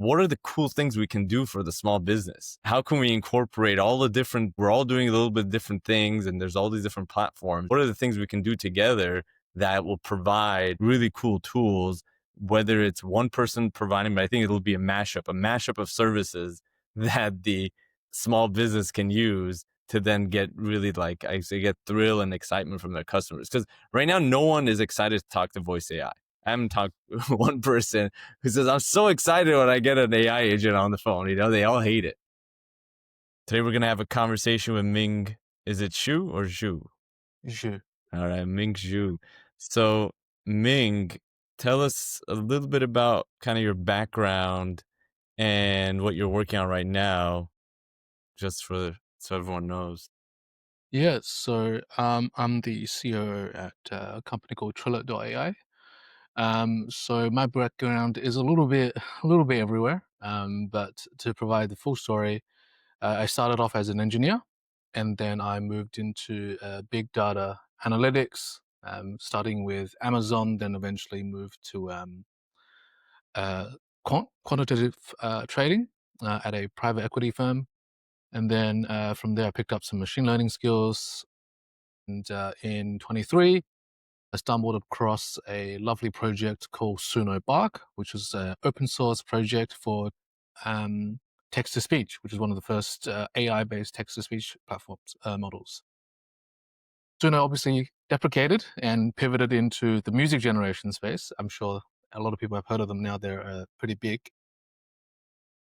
what are the cool things we can do for the small business? How can we incorporate all the different, we're all doing a little bit different things and there's all these different platforms. What are the things we can do together that will provide really cool tools, whether it's one person providing, but I think it'll be a mashup of services that the small business can use to then get really, like I say, get thrill and excitement from their customers. Because right now, no one is excited to talk to voice AI. I haven't talked to one person who says, I'm so excited when I get an AI agent on the phone. They all hate it. Today, we're going to have a conversation with Ming. Is it Xu or Zhu? Zhu. All right, Ming Zhu. So, Ming, tell us a little bit about kind of your background and what you're working on right now, just so everyone knows. Yeah, so I'm the CEO at a company called Trillet.ai. So my background is a little bit everywhere. But to provide the full story, I started off as an engineer, and then I moved into big data analytics, starting with Amazon, then eventually moved to quantitative trading at a private equity firm. And then from there, I picked up some machine learning skills. And in 23, I stumbled across a lovely project called Suno, which was an open source project for text to speech, which is one of the first AI-based text to speech platforms models. Suno obviously deprecated and pivoted into the music generation space. I'm sure a lot of people have heard of them now. They're pretty big.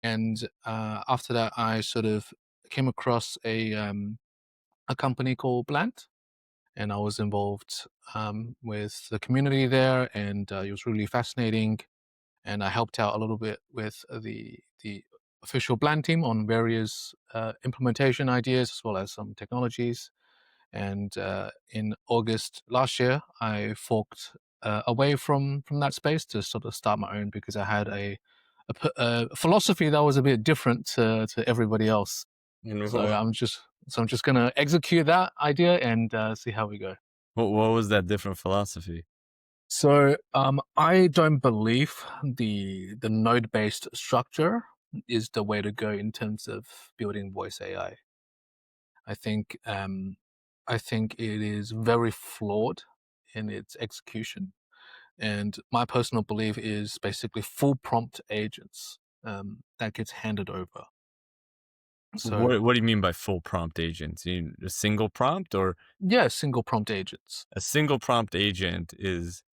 And after that, I sort of came across a company called Blant, and I was involved with the community there, and it was really fascinating. And I helped out a little bit with the official Bland team on various implementation ideas as well as some technologies. And in August last year, I forked away from that space to sort of start my own, because I had a philosophy that was a bit different to everybody else. So And I'm just gonna execute that idea and see how we go. what was that different philosophy? So I don't believe the node based structure is the way to go in terms of building voice AI. I think I think it is very flawed in its execution, and my personal belief is basically full prompt agents that gets handed over. So What do you mean by full prompt agents? You mean a single prompt, or yeah, single prompt agents. a single prompt agent is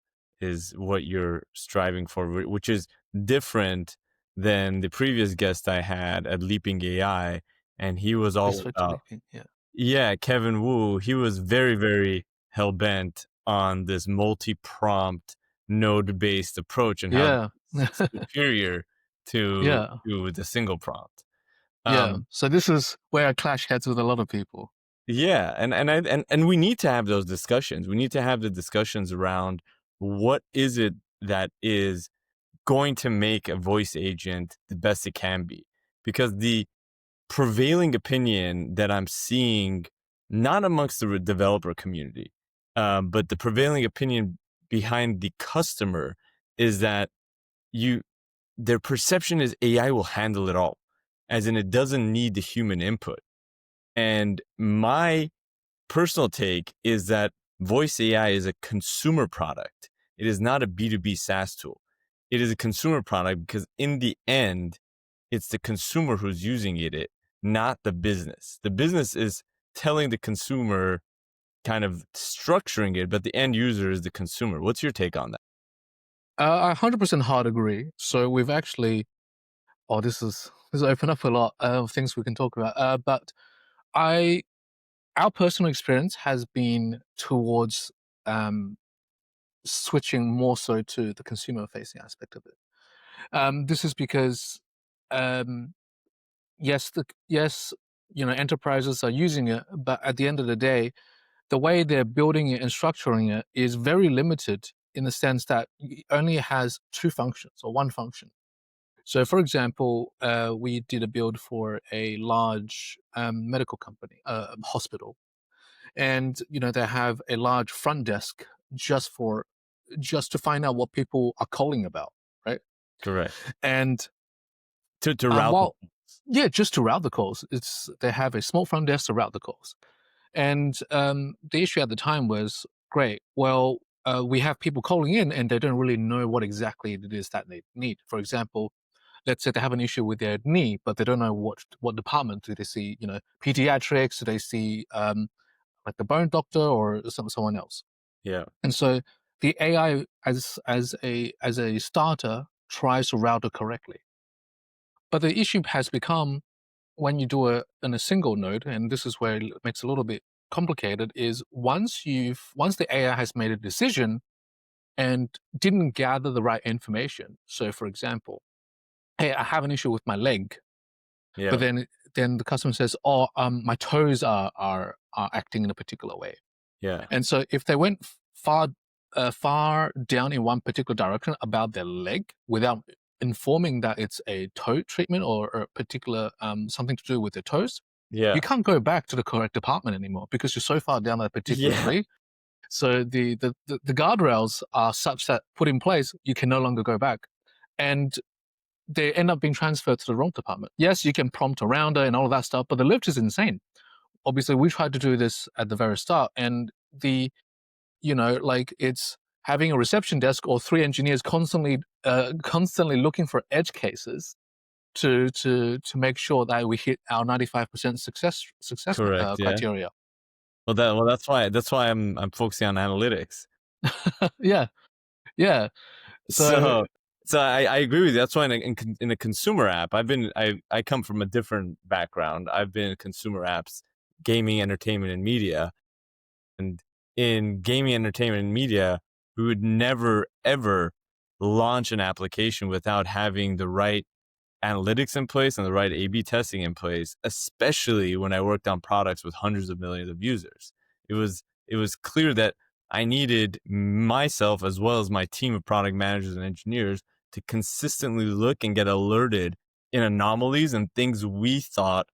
what you're striving for, which is different than the previous guest I had at Leaping AI, and he was all Whisper to about, leaping, yeah. yeah, Kevin Wu. He was very, very hell bent on this multi-prompt node based approach and how Yeah. it's superior Yeah. to the single prompt. Yeah. Um, So this is where I clash heads with a lot of people. Yeah, and we need to have those discussions. We need to have the discussions around what is it that is going to make a voice agent the best it can be. Because the prevailing opinion that I'm seeing, not amongst the developer community, but the prevailing opinion behind the customer, is that you their perception is AI will handle it all, as in it doesn't need the human input. And my personal take is that voice AI is a consumer product. It is not a B2B SaaS tool. It is a consumer product because in the end, it's the consumer who's using it, not the business. The business is telling the consumer, kind of structuring it, but the end user is the consumer. What's your take on that? I 100% hard agree. So we've actually, oh, this is open up a lot of things we can talk about. But I, our personal experience has been towards um, switching more so to the consumer facing aspect of it. This is because, um, yes, enterprises are using it, but at the end of the day, the way they're building it and structuring it is very limited, in the sense that it only has two functions or one function. So, for example, we did a build for a large medical company, hospital, and they have a large front desk just to find out what people are calling about, right? Correct. And to route the Well, yeah, just to route the calls. They have a small front desk to route the calls. And the issue at the time was, great, well, we have people calling in and they don't really know what exactly it is that they need. For example, let's say they have an issue with their knee, but they don't know what department. Do they see, pediatrics? Do they see like the bone doctor or someone else? yeah, And so the AI as a starter tries to route it correctly. But the issue has become when you do it in a single node, and this is where it makes it a little bit complicated, is once the AI has made a decision and didn't gather the right information. So for example, hey, I have an issue with my leg, but yeah, then the customer says, oh, my toes are acting in a particular way. yeah, And so if they went far down in one particular direction about their leg without informing that it's a toe treatment or a particular something to do with their toes, you yeah, can't go back to the correct department anymore because you're so far down that particular yeah, tree. So the guardrails are such that put in place, you can no longer go back. And they end up being transferred to the wrong department. Yes, you can prompt around it and all of that stuff, but the lift is insane. Obviously, we tried to do this at the very start, and like it's having a reception desk or three engineers constantly looking for edge cases to make sure that we hit our 95% success correct, yeah. criteria. That's why I'm focusing on analytics. Yeah, yeah. So So I agree with you. That's why in a consumer app, I come from a different background. I've been in consumer apps, gaming, entertainment, and media. And in gaming, entertainment, and media, we would never ever launch an application without having the right analytics in place and the right A/B testing in place. Especially when I worked on products with hundreds of millions of users, it was clear that I needed myself as well as my team of product managers and engineers to consistently look and get alerted in anomalies and things we thought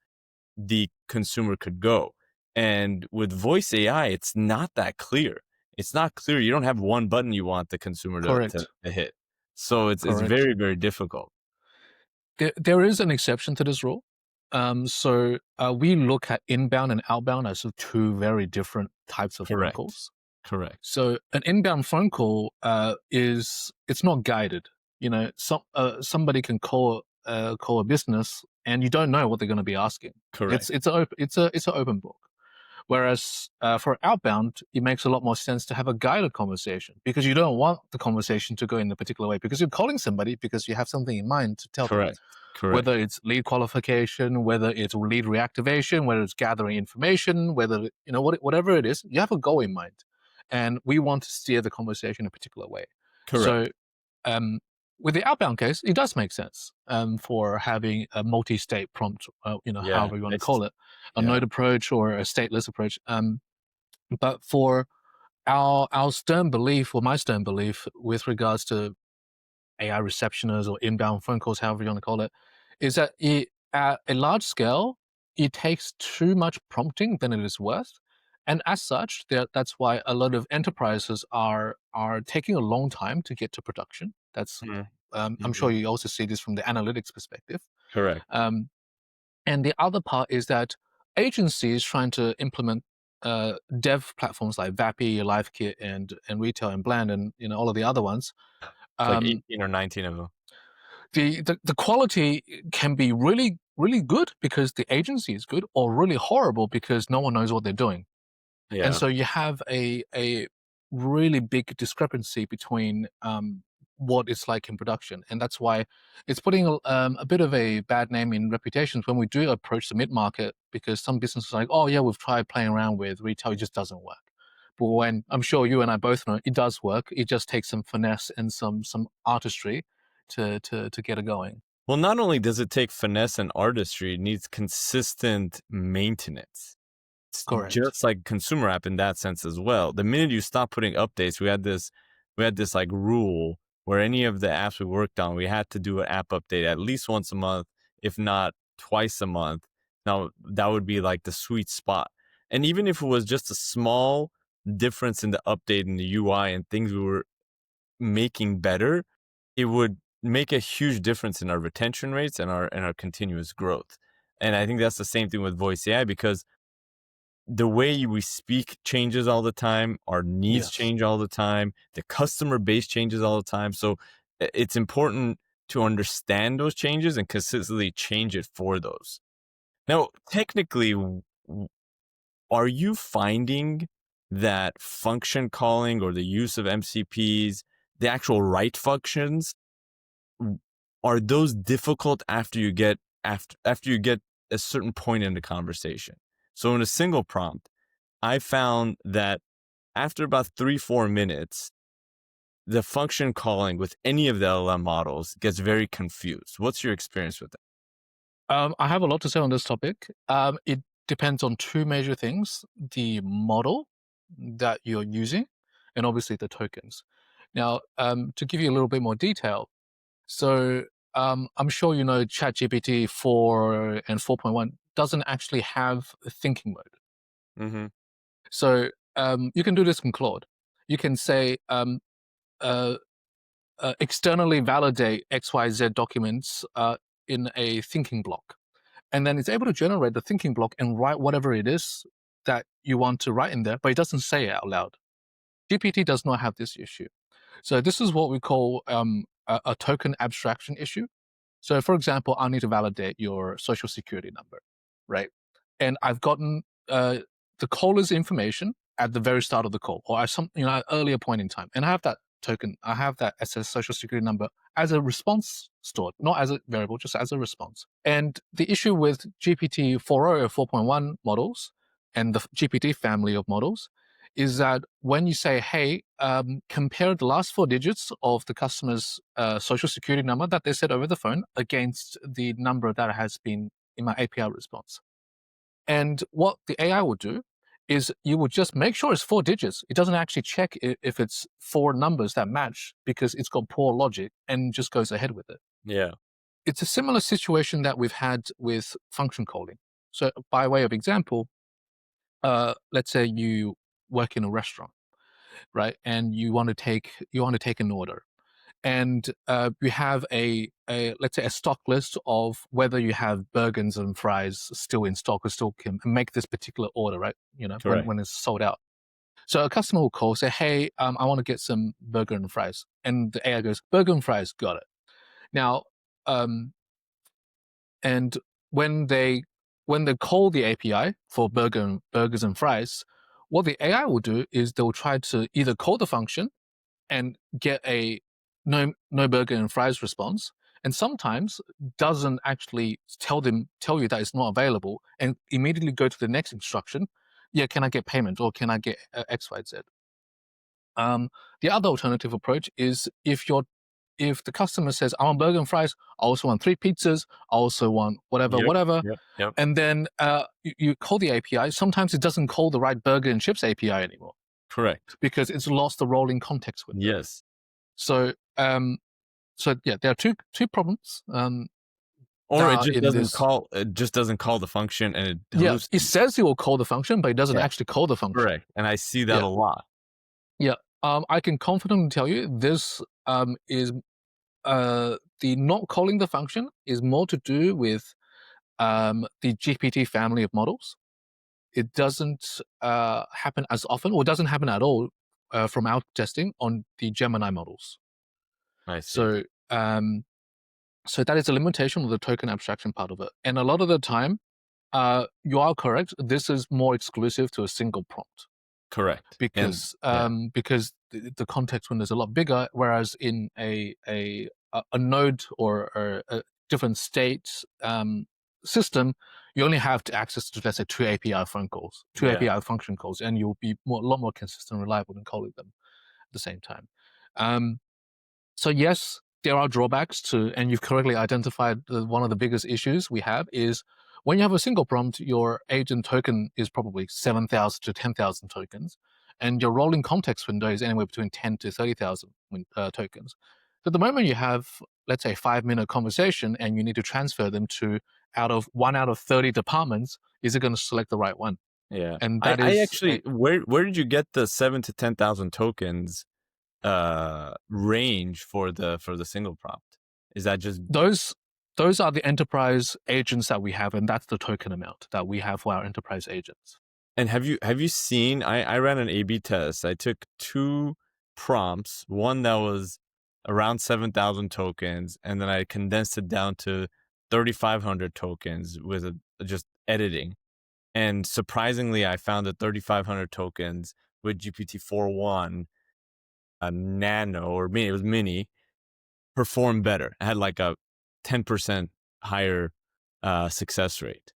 the consumer could go. And with voice AI, it's not that clear. It's not clear. You don't have one button you want the consumer to correct, hit. So it's correct. very, very difficult. There is an exception to this rule. We look at inbound and outbound as two very different types of phone Correct. calls. Correct. So an inbound phone call it's not guided. Somebody can call a business and you don't know what they're going to be asking. Correct. It's an open book. Whereas for outbound, it makes a lot more sense to have a guided conversation because you don't want the conversation to go in a particular way because you're calling somebody because you have something in mind to tell them. Correct. Correct. Whether it's lead qualification, whether it's lead reactivation, whether it's gathering information, whatever it is, you have a goal in mind, and we want to steer the conversation in a particular way. So, Correct. um, with the outbound case, it does make sense for having a multi-state prompt, Yeah. however you want to call it, a Yeah. node approach or a stateless approach. But for our stern belief, or my stern belief, with regards to AI receptioners or inbound phone calls, however you want to call it, is that at a large scale, it takes too much prompting than it is worth. And as such, that's why a lot of enterprises are taking a long time to get to production. That's Mhm. I'm sure Mhm. you also see this from the analytics perspective. Correct. Um, and the other part is that agencies trying to implement dev platforms like Vappy, LiveKit, and Retail and Blend, and all of the other ones. It's like Um, 18 or 19 of them. the quality can be really really good because the agency is good, or really horrible because no one knows what they're doing. And Yeah. so you have a really big discrepancy between what it's like in production, and that's why it's putting a bit of a bad name in reputations when we do approach the mid market, because some businesses are like, oh yeah, we've tried playing around with retail, it just doesn't work. But when I'm sure you and I both know it does work, it just takes some finesse and some artistry to get it going. Well, not only does it take finesse and artistry, it needs consistent maintenance. It's Correct. just like consumer app in that sense as well. The minute you stop putting updates, we had this like rule where any of the apps we worked on, we had to do an app update at least once a month, if not twice a month. Now that would be like the sweet spot. And even if it was just a small difference in the update in the UI and things we were making better, it would make a huge difference in our retention rates and our continuous growth. And I think that's the same thing with voice AI, because the way we speak changes all the time, our needs Yes. change all the time, the customer base changes all the time. So it's important to understand those changes and consistently change it for those. Now, technically, are you finding that function calling or the use of MCPs, the actual write functions, w- are those difficult after you get a certain point in the conversation? So in a single prompt, I found that after about 3-4 minutes, the function calling with any of the LLM models gets very confused. What's your experience with that? I have a lot to say on this topic. It depends on two major things: the model that you're using, and obviously the tokens. Now, to give you a little bit more detail, so I'm sure you know ChatGPT 4 and 4.1 doesn't actually have a thinking mode. Mm-hmm. So you can do this in Claude. You can say uh, externally validate XYZ documents in a thinking block. And then it's able to generate the thinking block and write whatever it is that you want to write in there, but it doesn't say it out loud. GPT does not have this issue. So this is what we call a token abstraction issue. So, for example, I need to validate your social security number, right? And I've gotten the caller's information at the very start of the call, or at some at earlier point in time, and I have that token, I have that SS social security number as a response stored, not as a variable, just as a response. And the issue with GPT 4.0 or 4.1 models and the GPT family of models is that when you say, hey, compare the last four digits of the customer's social security number that they said over the phone against the number that has been in my API response. And what the AI will do is you will just make sure it's four digits. It doesn't actually check if it's four numbers that match because it's got poor logic and just goes ahead with it. Yeah. It's a similar situation that we've had with function calling. So, by way of example, let's say you work in a restaurant, right? And you want to take an order, and you have a let's say a stock list of whether you have burgers and fries still in stock or still can make this particular order, right? When Correct. it's sold out. So a customer will call, say, "Hey, I want to get some burger and fries," and the AI goes, "Burger and fries, got it." Now, um, and when they call the API for burgers and fries, what the AI will do is they'll try to either call the function and get a no burger and fries response, and sometimes doesn't actually tell you that it's not available, and immediately go to the next instruction. Yeah, can I get payment or can I get XYZ? The other alternative approach is if the customer says I want burger and fries, I also want three pizzas, I also want whatever, Yep. whatever, Yep. Yep. and then you call the API. Sometimes it doesn't call the right burger and chips API anymore Correct. because it's lost the rolling context window. Yes. So yeah, there are two problems that Or are in this. it just doesn't call the function and it Yeah, it hallucinates. says it will call the function, but it doesn't Yeah. actually call the function. Correct. And I see that Yeah, a lot. yeah. I can confidently tell you this is the not calling the function is more to do with the GPT family of models. It doesn't happen as often, or doesn't happen at all, from our testing on the Gemini models. I see. So so that is a limitation of the token abstraction part of it. And a lot of the time, you are correct. This is more exclusive to a single prompt Correct. And yeah. because the context window is a lot bigger. Whereas in a node or a different state system, you only have to access to, let's say, two API phone calls, two Yeah. API function calls, and you'll be a lot more consistent and reliable in calling them at the same time. Um, so yes, there are drawbacks to, and you've correctly identified one of the biggest issues we have is when you have a single prompt, your agent token is probably 7,000 to 10,000 tokens, and your rolling context window is anywhere between 10 to 30,000 tokens. So the moment you have, let's say, 5-minute conversation, and you need to transfer them to out of 30 departments, is it going to select the right one? Yeah. And I that I is actually, where did you get the 7 to 10,000 tokens range for the single prompt? Is that just Those those are the enterprise agents that we have, and that's the token amount that we have for our enterprise agents. and have you seen I ran an A/B test. I took two prompts, one that was around 7,000 tokens, and then I condensed it down to 3,500 tokens with just editing. And surprisingly, I found that 3,500 tokens with GPT-4.1, a nano or mini, it was mini, performed better. I had like a 10% higher success rate.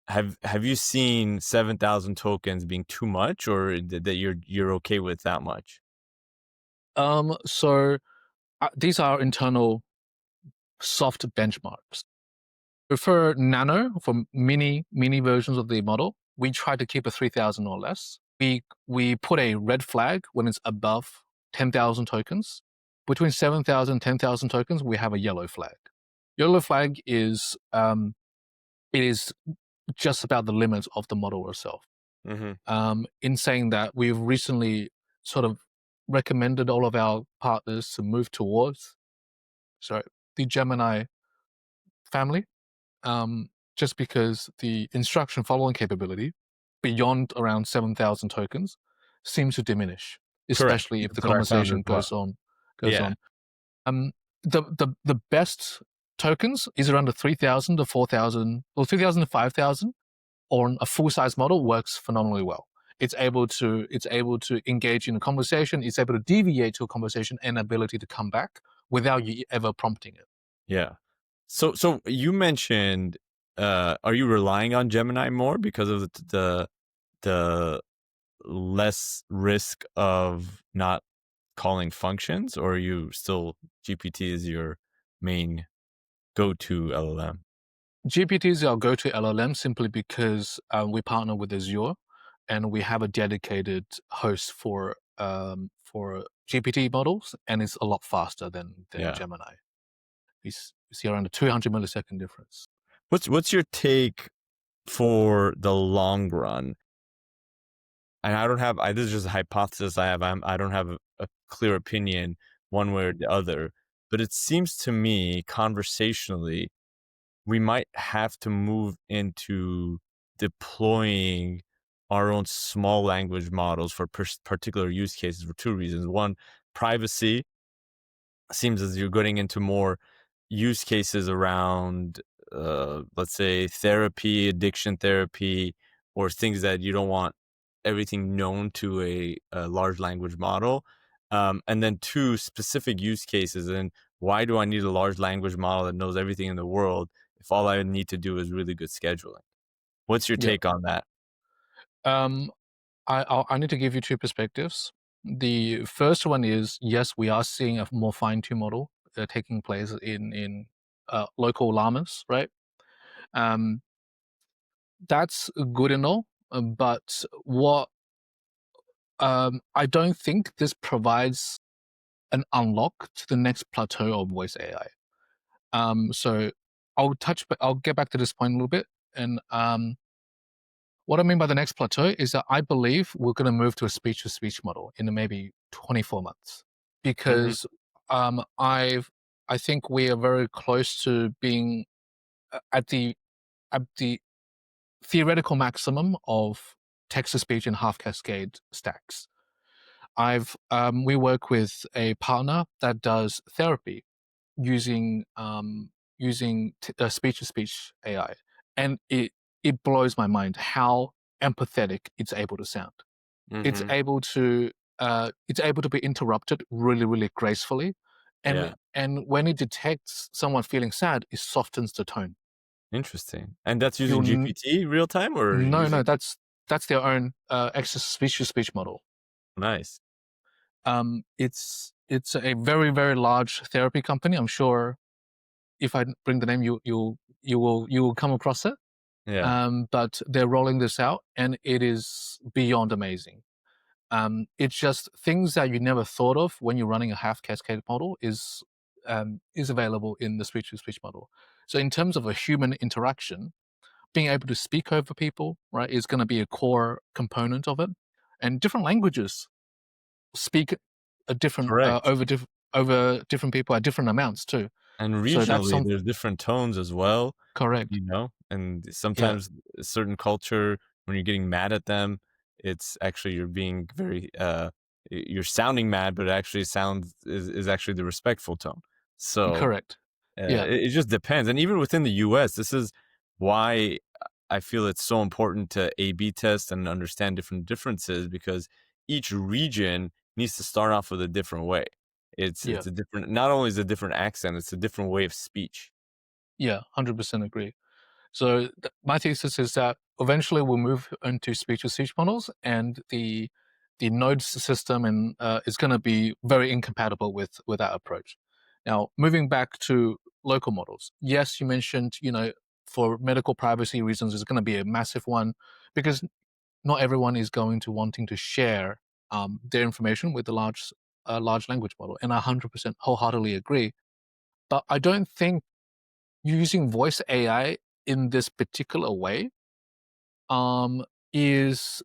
Have you seen 7,000 tokens being too much, or that you're okay with that much? So these are internal soft benchmarks. For Nano, for mini versions of the model, we try to keep it 3,000 or less. We put a red flag when it's above 10,000 tokens. Between 7,000 and 10,000 tokens, we have a yellow flag. Yellow flag is it is just about the limits of the model itself. Mm-hmm. In saying that, we've recently sort of recommended all of our partners to move towards sorry the Gemini family, just because the instruction following capability beyond around 7,000 tokens seems to diminish, Correct. especially if the That's what I found as conversation well. goes Yeah. on. The best tokens is around the 3,000 to 4,000 or 3,000 to 5,000 on a full size model works phenomenally well. It's able to engage in a conversation. It's able to deviate to a conversation and ability to come back without you ever prompting it. Yeah. So you mentioned, are you relying on Gemini more because of the less risk of not calling functions, or are you still GPT is your main go-to LLM? GPT is our go-to LLM simply because we partner with Azure, and we have a dedicated host for GPT models, and it's a lot faster than Yeah. Gemini. We see around a 200 millisecond difference. What's your take for the long run? And I don't have this is just a hypothesis I have. I don't have a clear opinion one way or the other, but it seems to me conversationally we might have to move into deploying our own small language models for particular use cases for two reasons. One, privacy. Seems as you're getting into more use cases around, let's say, therapy, addiction therapy, or things that you don't want everything known to a large language model. And then two, specific use cases. And why do I need a large language model that knows everything in the world if all I need to do is really good scheduling? What's your Yeah. take on that? Um, I need to give you two perspectives. The first one is yes, we are seeing a more fine-tuned model taking place in local llamas, right? Um, that's good and all, but what I don't think this provides an unlock to the next plateau of voice AI. So I'll get back to this point a little bit, and what I mean by the next plateau is that I believe we're going to move to a speech-to-speech model in maybe 24 months, Hmm. because I think we are very close to being at the theoretical maximum of text-to-speech and half cascade stacks. We work with a partner that does therapy using speech to speech AI, and it blows my mind how empathetic it's able to sound. It's Hmm. able to be interrupted really gracefully, Yeah. and when it detects someone feeling sad, it softens the tone. Interesting. And that's You'll using GPT real time or no, using that's their own extra speech to speech model. nice. It's a very large therapy company. I'm sure if I bring the name, you will come across it. Yeah. But they're rolling this out, and it is beyond amazing. It's just things that you never thought of when you're running a half cascade model is available in the speech to speech model. So in terms of a human interaction, being able to speak over people, right, is going to be a core component of it. And different languages speak a different Correct. over different people at different amounts too. And So that's regionally, some there's different tones as well, correct. and Yeah, sometimes a certain culture, when you're getting mad at them, it's actually you're being very, you're sounding mad, but it actually sounds is actually the respectful tone. So, correct. Yeah, it just depends, and even within the US, this is why I feel it's so important to A/B test and understand different differences because each region needs to start off with a different way. yeah, It's a different not only is it a different accent, it's a different way of speech. yeah. 100% agree. So my thesis is that eventually we'll move into speech-to-speech models, and the nodes system and is going to be very incompatible with that approach. Now, moving back to local models, yes, you mentioned for medical privacy reasons, it's going to be a massive one because not everyone is going to wanting to share their information with the large language model, and I 100% wholeheartedly agree. But I don't think using voice AI in this particular way um, is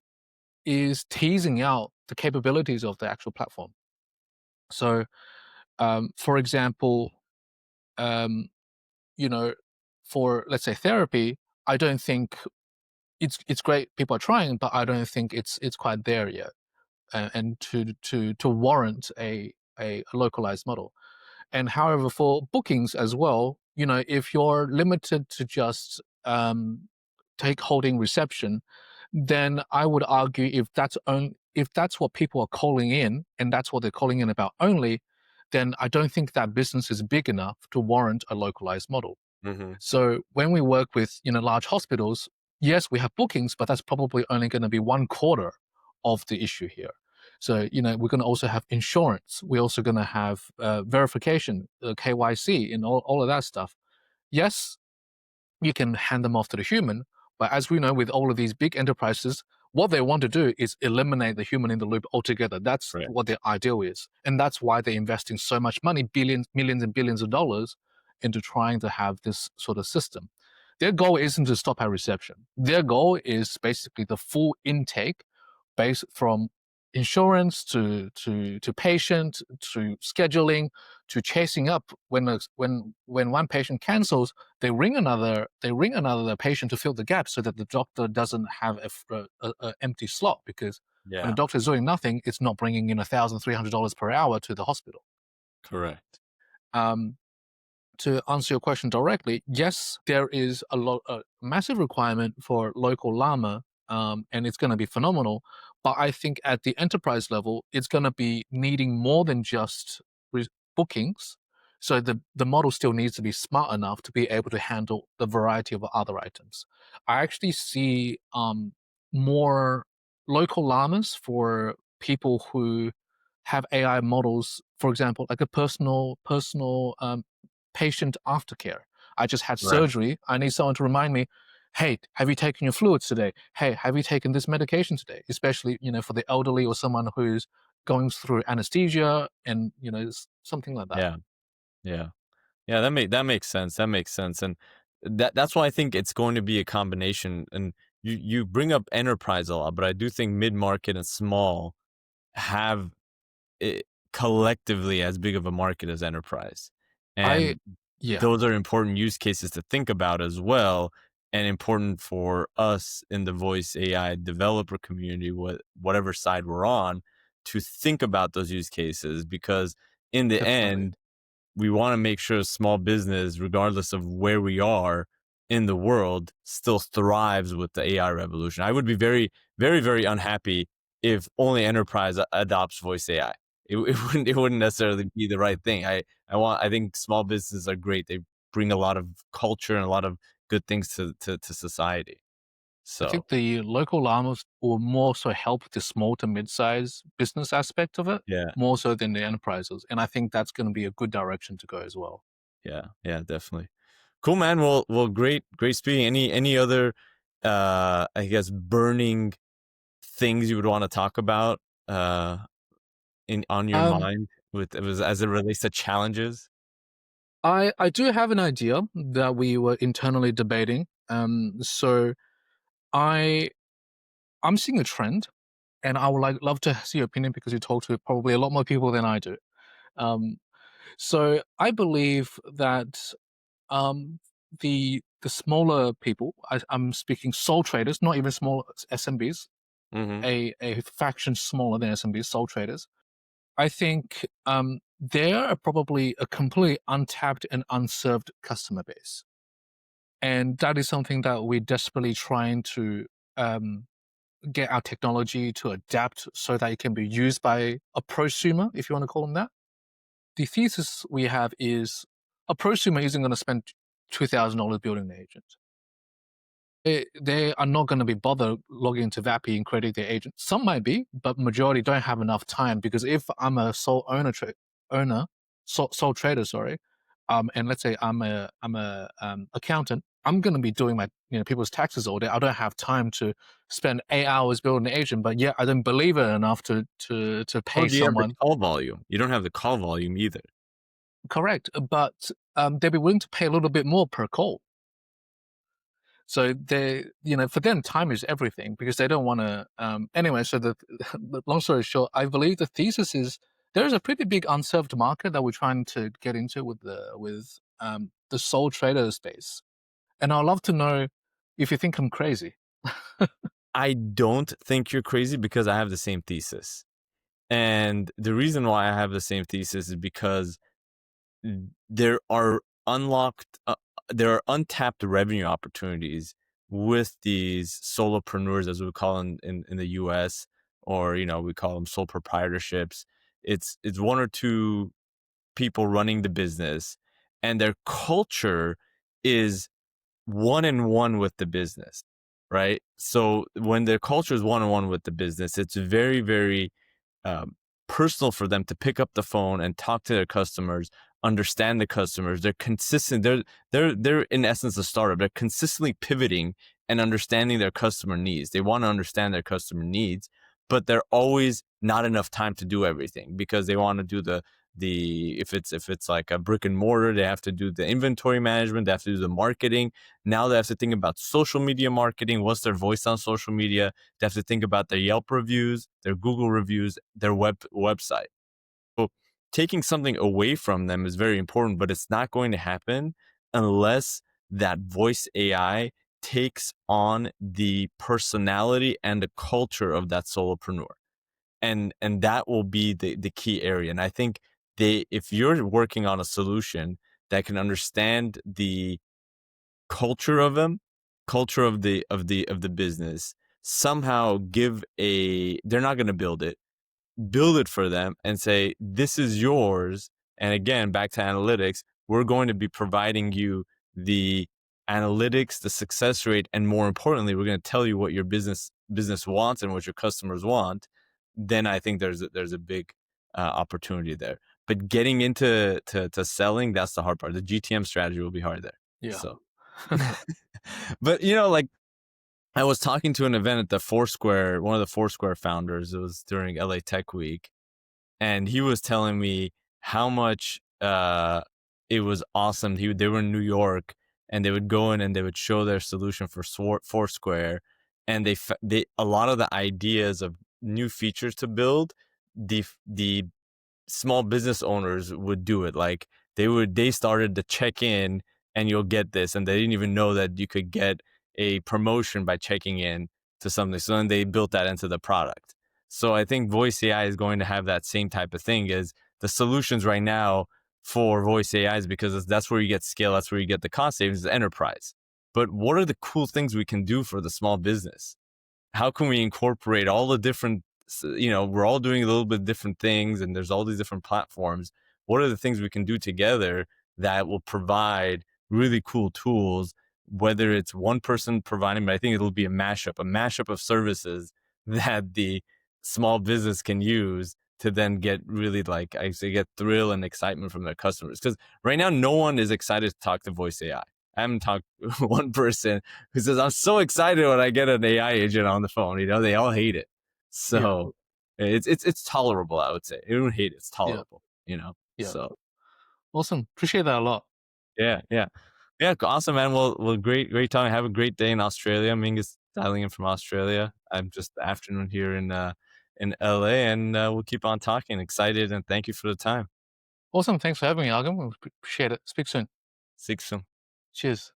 teasing out the capabilities of the actual platform. So, for example, um, you know, for let's say therapy, I don't think it's great. People are trying, but I don't think it's quite there yet, and to warrant a localized model. And however, for bookings as well, if you're limited to just take holding reception, then I would argue if that's what people are calling in and that's what they're calling in about only, then I don't think that business is big enough to warrant a localized model. Mhm. So when we work with large hospitals, yes, we have bookings, but that's probably only going to be one quarter of the issue here. So we're going to also have insurance. We're also going to have verification, KYC, and all of that stuff. Yes, you can hand them off to the human. But as we know, with all of these big enterprises, what they want to do is eliminate the human in the loop altogether. That's Right. what their ideal is. And that's why they're investing so much money, billions, millions, and billions of dollars into trying to have this sort of system. Their goal isn't to stop at reception. Their goal is basically the full intake based from insurance to patient to scheduling to chasing up when one patient cancels, they ring another patient to fill the gap so that the doctor doesn't have a empty slot, because when the Yeah, doctor is doing nothing, it's not bringing in $1,300 per hour to the hospital. correct. um, to answer your question directly, yes, there is a massive requirement for local llama, and it's going to be phenomenal. But I think at the enterprise level, it's going to be needing more than just bookings. So the model still needs to be smart enough to be able to handle the variety of other items. I actually see more local llamas for people who have AI models, for example, like a personal patient aftercare. I just had Right. surgery. I need someone to remind me, hey, have you taken your fluids today? Hey, have you taken this medication today? Especially, for the elderly or someone who's going through anesthesia and, something like that. Yeah, yeah. Yeah, that makes sense, that makes sense, and that's why I think it's going to be a combination, and you bring up enterprise a lot, but I do think mid-market and small have it collectively as big of a market as enterprise. I, And yeah, those are important use cases to think about as well, and important for us in the voice AI developer community, whatever side we're on, to think about those use cases because in the definitely. end, we want to make sure small business, regardless of where we are in the world, still thrives with the AI revolution. I would be very, very, very unhappy if only enterprise adopts voice AI. It wouldn't necessarily be the right thing. I think small businesses are great. They bring a lot of culture and a lot of good things to society. I So think the local llamas will more so help the small to mid-size business aspect of it, yeah, more so than the enterprises. And I think that's going to be a good direction to go as well. yeah, yeah, definitely. Cool, man. Well, great speaking. Any other I guess burning things you would want to talk about in on your Um, mind with it was as it relates to challenges? I do have an idea that we were internally debating. So I I'm seeing a trend, and I would love to see your opinion because you talk to probably a lot more people than I do. Um, So I believe that the smaller people, I'm speaking sole traders, not even small SMBs, Hmm. a faction smaller than SMBs, sole traders. I think they are probably a completely untapped and unserved customer base, and that is something that we're desperately trying to um, get our technology to adapt so that it can be used by a prosumer, if you want to call them that. The thesis we have is a prosumer isn't going to spend $2,000 building an agent. They are not going to be bothered logging into VAPI and creating their agent. Some might be, but majority don't have enough time, because if I'm a owner, sole trader, sorry, and let's say I'm a accountant, I'm going to be doing my people's taxes all day. I don't have time to spend 8 hours building an agent, but yet I don't believe it enough to Or pay do you have the someone. call volume? You don't have the call volume either. Correct, but they'd be willing to pay a little bit more per call. So for them, time is everything, because they don't want to. Anyway, so the long story short, I believe the thesis is there is a pretty big unserved market that we're trying to get into with the sole trader space, and I'd love to know if you think I'm crazy. I don't think you're crazy because I have the same thesis. And the reason why I have the same thesis is because there are unlocked, there are untapped revenue opportunities with these solopreneurs, as we call them in the US, or, we call them sole proprietorships. It's one or two people running the business, and their culture is one on one with the business, right? So when their culture is one on one with the business, it's very, very um, personal for them to pick up the phone and talk to their customers, understand the customers. They're consistent. They're in essence a startup. They're consistently pivoting and understanding their customer needs. They want to understand their customer needs, but they're always not enough time to do everything, because they want to do the if it's like a brick and mortar, they have to do the inventory management, they have to do the marketing. Now they have to think about social media marketing. What's their voice on social media? They have to think about their Yelp reviews, their Google reviews, their website. So taking something away from them is very important, but it's not going to happen unless that voice AI takes on the personality and the culture of that solopreneur. And that will be the key area. And I think if you're working on a solution that can understand the culture of them, culture of the business, somehow they're not going to build it for them and say, this is yours. And again, back to analytics, we're going to be providing you the analytics, the success rate, and more importantly, we're going to tell you what your business wants and what your customers want. Then I think there's a big opportunity there. But getting into to selling, that's the hard part. The GTM strategy will be hard there. Yeah. So, but like, I was talking to an event at the Foursquare, one of the Foursquare founders. It was during LA Tech Week, and he was telling me how much it was awesome. They were in New York, and they would go in and they would show their solution for Foursquare, and they a lot of the ideas of new features to build, the small business owners would do it. Like they started to check in and you'll get this, and they didn't even know that you could get a promotion by checking in to something. So then they built that into the product. So I think voice AI is going to have that same type of thing. As the solutions right now for voice AI is, because that's where you get scale, that's where you get the cost savings, is enterprise. But what are the cool things we can do for the small business? How can we incorporate all the different, we're all doing a little bit different things, and there's all these different platforms. What are the things we can do together that will provide really cool tools, whether it's one person providing, but I think it'll be a mashup of services that the small business can use to then get really, like I say, get thrill and excitement from their customers. Because right now, no one is excited to talk to voice AI. I haven't talked to one person who says, I'm so excited when I get an AI agent on the phone. They all hate it. Yeah. So it's tolerable, I would say. They don't hate it, it's Yeah. tolerable. Yeah. So Awesome. Appreciate that a lot. yeah, yeah. Yeah, awesome, man. Well, great talking. Have a great day in Australia. Ming is dialing in from Australia. I'm just the afternoon here in LA, and we'll keep on talking. Excited, and thank you for the time. Awesome. Thanks for having me, Argam. Appreciate it. Speak soon. 6 Cheers.